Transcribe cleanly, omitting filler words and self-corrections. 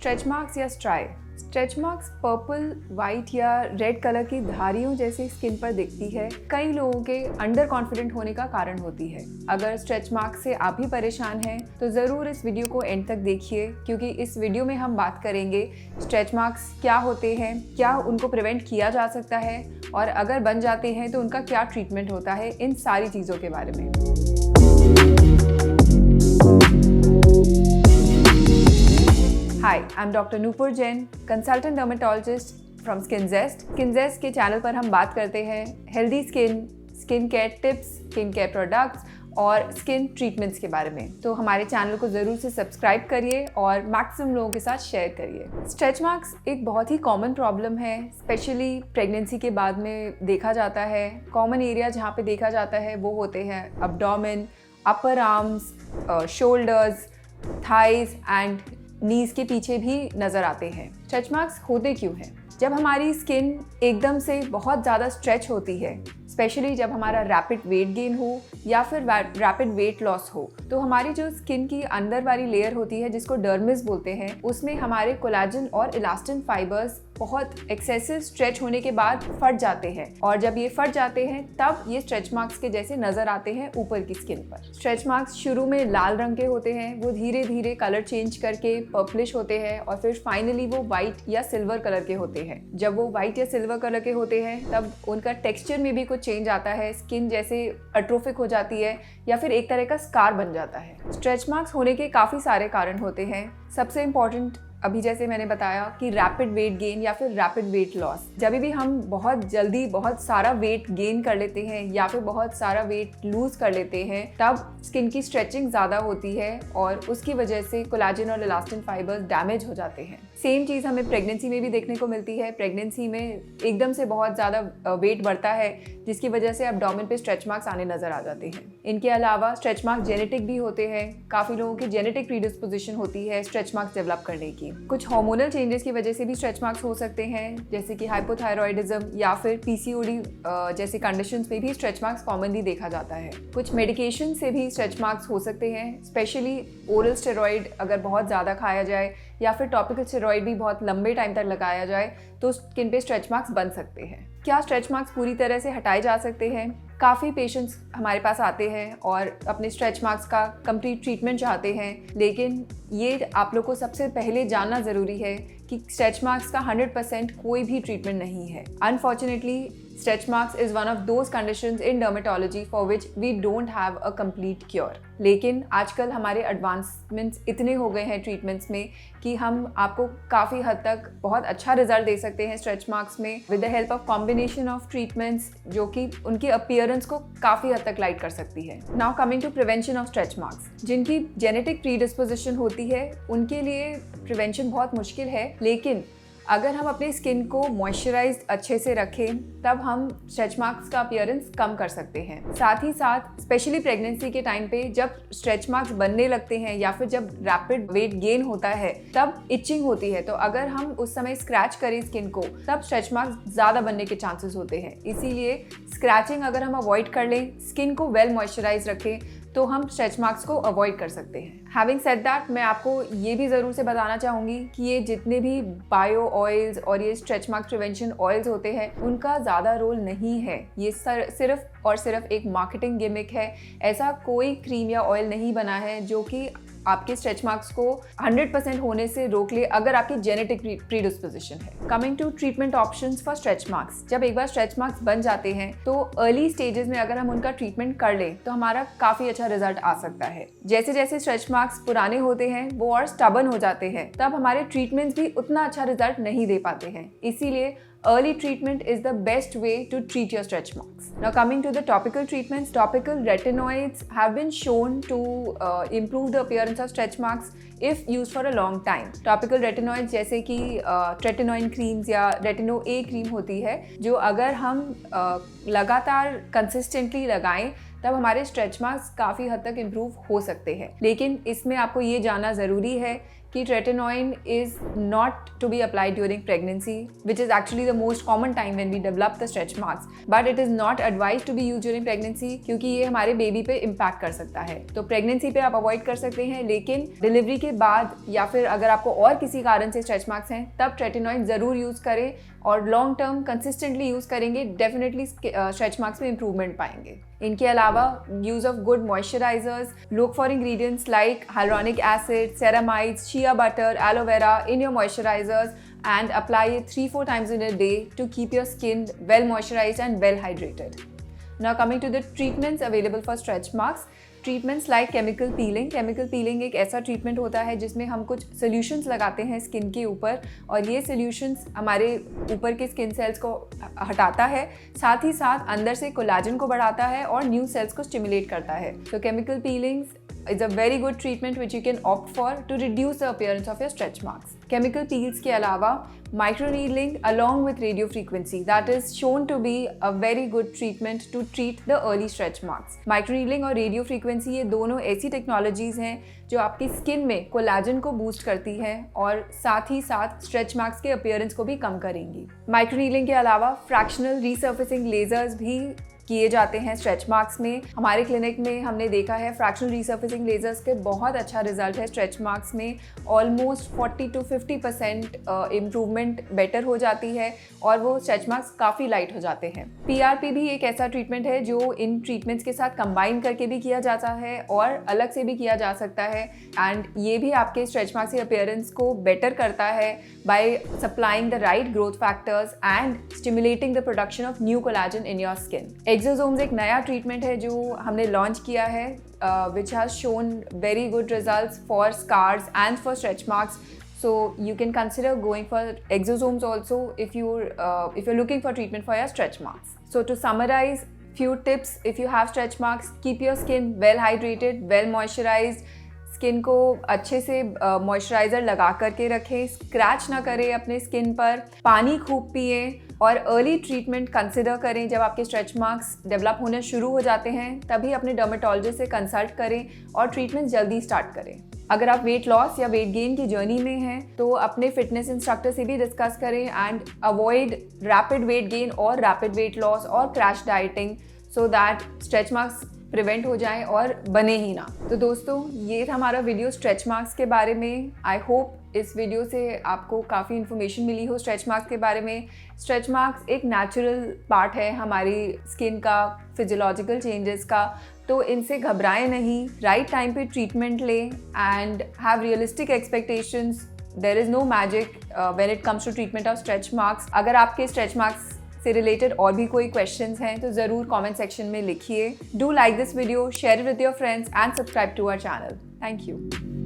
Stretch marks या स्ट्राई। Stretch marks purple, white या red colour की धारियों जैसी स्किन पर दिखती है। कई लोगों के अंडर कॉन्फिडेंट होने का कारण होती है। अगर स्ट्रेच मार्क्स से आप भी परेशान हैं तो ज़रूर इस वीडियो को एंड तक देखिए, क्योंकि इस वीडियो में हम बात करेंगे स्ट्रेच मार्क्स क्या होते हैं, क्या उनको प्रिवेंट किया जा सकता है, और अगर बन जाते हैं तो उनका क्या ट्रीटमेंट होता है, इन सारी चीज़ों के बारे में। Hi, I'm Dr. Nupur Jain, consultant dermatologist from SkinZest. SkinZest के चैनल पर हम बात करते हैं healthy skin care tips, skin care products और स्किन ट्रीटमेंट्स के बारे में। तो हमारे चैनल को ज़रूर से सब्सक्राइब करिए और मैक्सिमम लोगों के साथ शेयर करिए। स्ट्रेच मार्क्स एक बहुत ही कॉमन प्रॉब्लम है, स्पेशली प्रेगनेंसी के बाद में देखा जाता है। कॉमन एरिया जहाँ पे देखा जाता है वो होते हैं abdomen, upper arms, shoulders, thighs and knees के पीछे भी नज़र आते हैं। स्ट्रेच मार्क्स होते क्यों हैं? जब हमारी स्किन एकदम से बहुत ज़्यादा स्ट्रेच होती है, स्पेशली जब हमारा रैपिड वेट गेन हो या फिर रैपिड वेट लॉस हो, तो हमारी जो स्किन की अंदर वाली लेयर होती है जिसको डर्मिस बोलते हैं, उसमें हमारे कोलाजन और इलास्टिन फाइबर्स बहुत एक्सेसिव स्ट्रेच होने के बाद फट जाते हैं, और जब ये फट जाते हैं तब ये स्ट्रेच मार्क्स के जैसे नजर आते हैं ऊपर की स्किन पर। स्ट्रेच मार्क्स शुरू में लाल रंग के होते हैं, वो धीरे धीरे कलर चेंज करके पर्पलिश होते हैं और फिर फाइनली वो व्हाइट या सिल्वर कलर के होते हैं। जब वो व्हाइट या सिल्वर कलर के होते हैं तब उनका टेक्सचर में भी कुछ चेंज आता है, स्किन जैसे अट्रोफिक हो जाती है या फिर एक तरह का स्कार बन जाता है। स्ट्रेच मार्क्स होने के काफ़ी सारे कारण होते हैं। सबसे इम्पॉर्टेंट, अभी जैसे मैंने बताया कि रैपिड वेट गेन या फिर रैपिड वेट लॉस। जब भी हम बहुत जल्दी बहुत सारा वेट गेन कर लेते हैं या फिर बहुत सारा वेट लूज कर लेते हैं, तब स्किन की स्ट्रेचिंग ज़्यादा होती है और उसकी वजह से कोलाजन और इलास्टिन फाइबर्स डैमेज हो जाते हैं। सेम चीज़ हमें प्रेगनेंसी में भी देखने को मिलती है। प्रेगनेंसी में एकदम से बहुत ज़्यादा वेट बढ़ता है, जिसकी वजह से एब्डोमेन पे स्ट्रेच मार्क्स आने नजर आ जाते हैं। इनके अलावा स्ट्रेच मार्क्स जेनेटिक भी होते हैं। काफ़ी लोगों की जेनेटिक प्रीडिस्पोजिशन होती है स्ट्रेच मार्क्स डेवलप करने की। कुछ हार्मोनल चेंजेस की वजह से भी स्ट्रेच मार्क्स हो सकते हैं, जैसे कि हाइपोथायरॉयडिज्म या फिर पीसीओडी जैसे कंडीशंस में भी स्ट्रेच मार्क्स कॉमनली देखा जाता है। कुछ मेडिकेशन से भी स्ट्रेच मार्क्स हो सकते हैं, स्पेशली ओरल स्टेरॉइड अगर बहुत ज़्यादा खाया जाए या फिर टॉपिकल स्टेरॉइड भी बहुत लंबे टाइम तक लगाया जाए तो स्किन पे स्ट्रेच मार्क्स बन सकते हैं। क्या स्ट्रेच मार्क्स पूरी तरह से हटाए जा सकते हैं? काफ़ी पेशेंट्स हमारे पास आते हैं और अपने स्ट्रेच मार्क्स का कंप्लीट ट्रीटमेंट चाहते हैं, लेकिन ये आप लोग को सबसे पहले जानना ज़रूरी है कि स्ट्रेच मार्क्स का 100% कोई भी ट्रीटमेंट नहीं है। Unfortunately stretch marks is one of those conditions in dermatology for which we don't have a complete cure. लेकिन आजकल हमारे एडवांसमेंट्स इतने हो गए हैं ट्रीटमेंट्स में कि हम आपको काफ़ी हद तक बहुत अच्छा रिजल्ट दे सकते हैं स्ट्रेच मार्क्स में with the help of combination of treatments, जो कि उनकी अपीयरेंस को काफ़ी हद तक लाइट कर सकती है। Now coming to prevention of stretch marks. जिनकी जेनेटिक प्रीडिस्पोजिशन होती है उनके लिए प्रिवेंशन बहुत मुश्किल है, लेकिन अगर हम अपनी स्किन को मॉइस्चराइज्ड अच्छे से रखें तब हम स्ट्रेच मार्क्स का अपीयरेंस कम कर सकते हैं। साथ ही साथ स्पेशली प्रेगनेंसी के टाइम पे जब स्ट्रेच मार्क्स बनने लगते हैं या फिर जब रैपिड वेट गेन होता है तब इचिंग होती है, तो अगर हम उस समय स्क्रैच करें स्किन को तब स्ट्रेच मार्क्स ज़्यादा बनने के चांसेस होते हैं। इसीलिए स्क्रैचिंग अगर हम अवॉइड कर लें, स्किन को वेल मॉइस्चराइज रखें, तो हम स्ट्रेच मार्क्स को अवॉइड कर सकते हैं। हैविंग सेड दैट, मैं आपको ये भी ज़रूर से बताना चाहूँगी कि ये जितने भी बायो ऑयल्स और ये स्ट्रेच मार्क्स प्रिवेंशन ऑयल्स होते हैं उनका ज़्यादा रोल नहीं है। ये सिर्फ और सिर्फ एक मार्केटिंग गिमिक है। ऐसा कोई क्रीम या ऑयल नहीं बना है जो कि आपके स्ट्रेच मार्क्स को 100% होने से रोक ले अगर आपकी जेनेटिक प्रीडिस्पोजिशन है। Coming to treatment options for stretch marks. जब एक बार स्ट्रेच मार्क्स बन जाते हैं तो अर्ली स्टेजेस में अगर हम उनका ट्रीटमेंट कर लें तो हमारा काफ़ी अच्छा रिजल्ट आ सकता है। जैसे जैसे स्ट्रेच मार्क्स पुराने होते हैं वो और स्टबर्न हो जाते हैं, तब हमारे ट्रीटमेंट्स भी उतना अच्छा रिजल्ट नहीं दे पाते हैं। इसीलिए early treatment is the best way to treat your stretch marks. Now coming to the topical treatments, topical retinoids have been shown to improve the appearance of stretch marks if used for a long time. Topical retinoids जैसे कि tretinoin creams या retino A cream होती है, जो अगर हम लगातार consistently लगाएं तब हमारे स्ट्रेच मार्क्स काफ़ी हद तक इम्प्रूव हो सकते हैं। लेकिन इसमें आपको ये जानना ज़रूरी है कि tretinoin is not to be applied during pregnancy, which is actually the most common time when we develop the stretch marks. But it is not advised to be used during pregnancy क्योंकि ये हमारे baby पे impact कर सकता है। तो pregnancy पे आप अवॉइड कर सकते हैं, लेकिन डिलीवरी के बाद या फिर अगर आपको और किसी कारण से स्ट्रेच मार्क्स हैं तब ट्रेटिनॉइन ज़रूर यूज़ करें और लॉन्ग टर्म कंसिस्टेंटली यूज़ करेंगे, डेफिनेटली स्ट्रेच मार्क्स में इंप्रूवमेंट पाएंगे। इनके अलावा use of good moisturisers, look for ingredients like hyaluronic acid, ceramides, shea butter, aloe vera in your moisturizers and apply it 3-4 times in a day to keep your skin well moisturized and well hydrated. Now coming to the treatments available for stretch marks. Treatments like chemical peeling. Chemical peeling एक ऐसा treatment होता है जिसमें हम कुछ solutions लगाते हैं skin के ऊपर और ये सोल्यूशंस हमारे ऊपर के स्किन सेल्स को हटाता है, साथ ही साथ अंदर से कोलाजन को बढ़ाता है और न्यू सेल्स को स्टिमुलेट करता है। तो chemical पीलिंग्स is a very good treatment which you can opt for to reduce the appearance of your stretch marks. Chemical peels के अलावा microneedling along with radio frequency that is shown to be a very good treatment to treat the early stretch marks. Microneedling और radio frequency ये दोनों ऐसी technologies हैं जो आपकी skin में कोलाजन को बूस्ट करती है और साथ ही साथ स्ट्रेच मार्क्स के अपीयरेंस को भी कम करेंगी। माइक्रोनीडलिंग के अलावा फ्रैक्शनल रीसर्फेसिंग लेजर्स भी किए जाते हैं स्ट्रेच मार्क्स में। हमारे क्लिनिक में हमने देखा है फ्रैक्शनल रीसर्फेसिंग लेजर्स के बहुत अच्छा रिजल्ट है स्ट्रेच मार्क्स में। ऑलमोस्ट 40 to 50% इम्प्रूवमेंट बेटर हो जाती है और वो स्ट्रेच मार्क्स काफ़ी लाइट हो जाते हैं। PRP भी एक ऐसा ट्रीटमेंट है जो इन ट्रीटमेंट्स के साथ कंबाइन करके भी किया जाता है और अलग से भी किया जा सकता है एंड ये भी आपके स्ट्रेच मार्क्स के अपीयरेंस को बेटर करता है by supplying the right growth factors and stimulating the production of new collagen in your skin. Exosomes एक नया ट्रीटमेंट है जो हमने लॉन्च किया है which has shown very good results for scars and for stretch marks. So you can consider going for exosomes also if you're looking for treatment for your stretch marks. So to summarize, few tips if you have stretch marks: keep your skin well hydrated, well moisturized. Skin को अच्छे से moisturiser लगा करके रखें, scratch ना करें अपने skin पर, पानी खूब पिए और अर्ली ट्रीटमेंट कंसिडर करें। जब आपके स्ट्रेच मार्क्स डेवलप होने शुरू हो जाते हैं तभी अपने डर्मेटोलॉजिस्ट से कंसल्ट करें और ट्रीटमेंट जल्दी स्टार्ट करें। अगर आप वेट लॉस या वेट गेन की जर्नी में हैं तो अपने फिटनेस इंस्ट्रक्टर से भी डिस्कस करें and avoid rapid weight gain और रैपिड वेट लॉस और crash dieting so that stretch marks prevent हो जाएं और बने ही ना। तो दोस्तों ये था हमारा वीडियो स्ट्रेच मार्क्स के बारे में। आई होप इस वीडियो से आपको काफ़ी इन्फॉर्मेशन मिली हो स्ट्रेच मार्क्स के बारे में। स्ट्रेच मार्क्स एक नेचुरल पार्ट है हमारी स्किन का, फिजियोलॉजिकल चेंजेस का, तो इनसे घबराएं नहीं, राइट टाइम पे ट्रीटमेंट लें and have realistic expectations. There is no magic when it comes to treatment of stretch marks. अगर आपके स्ट्रेच मार्क्स से रिलेटेड और भी कोई क्वेश्चंस हैं तो ज़रूर कमेंट सेक्शन में लिखिए। Do like this video, share it with your friends and subscribe to our channel. Thank you.